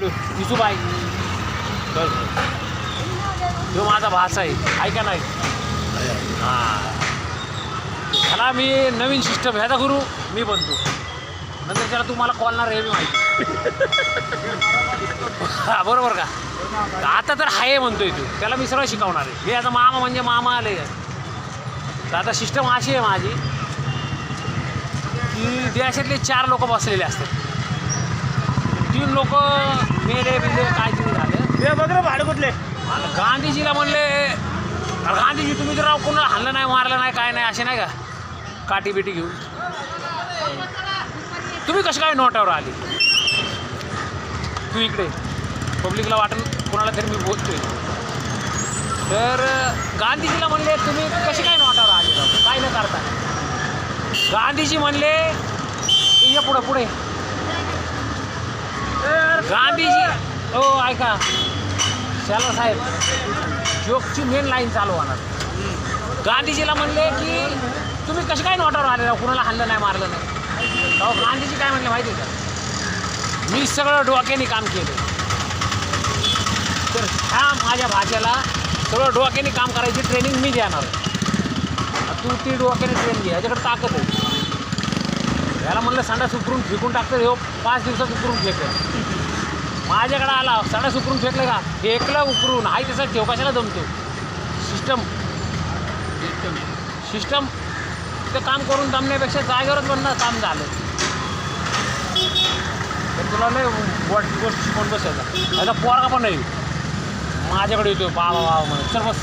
विसूबाई जो माझा भाचा आहे ऐका नाही हां त्याला मी नवीन सिस्टम ह्याचा गुरु मी बनतो नंतर त्याला तुम्हाला कॉलणार हे मी माहिती हां बरोबर का आता तर हाय म्हणतोय तू त्याला मी सगळं शिकवणार आहे हे आता मामा म्हणजे मामा आले तर आता सिस्टम अशी आहे माझी की देशातले 4 लोक बसलेले असतात 3 लोक मेले बिले काय तरी झालं ते बघ रे भाडं कुठले गांधीजीला म्हणले गांधीजी तुम्ही तर राव कोणाला हल्लं नाही मारलं नाही काय नाही असे नाही का काठी बिटी घेऊन तुम्ही कशी काय नोटावर आली तू इकडे पब्लिकला वाटून कोणाला तरी मी बोलतोय तर गांधीजीला म्हणले तुम्ही कशी काय नोटावर आली राव काय न करता गांधीजी म्हणले ये पुढे पुढे गांधीजी हो ऐका चला साहेब जोकची मेन लाईन चालू होणार गांधीजीला म्हणले की तुम्ही कशी काय नोटावर आले राव कुणाला हल्लं नाही मारलं नाही अहो गांधीजी काय म्हणले माहिती आहे का मी सगळं डोक्याने काम केलं तर ह्या माझ्या भाषेला सगळं डोक्याने काम करायची ट्रेनिंग मी देणार तू ती डोक्याने ट्रेन घे ह्याच्याकडे ताकद आहे याला म्हणलं संडास उकरून फेकून टाकतं हे 5 दिवसात उकरून फेकलं माझ्याकडे आला संडास उकरून फेकलं का फेकलं उकरून हाय तसं ठेव कशाला जमतो सिस्टम तिथं काम करून जमण्यापेक्षा जागेवरच बनणं काम झालं तर तुला नाही गोष्ट शिकवून बसायचा याचा पोरगा पण नाही माझ्याकडे येतो बाबा म्हणून चल बस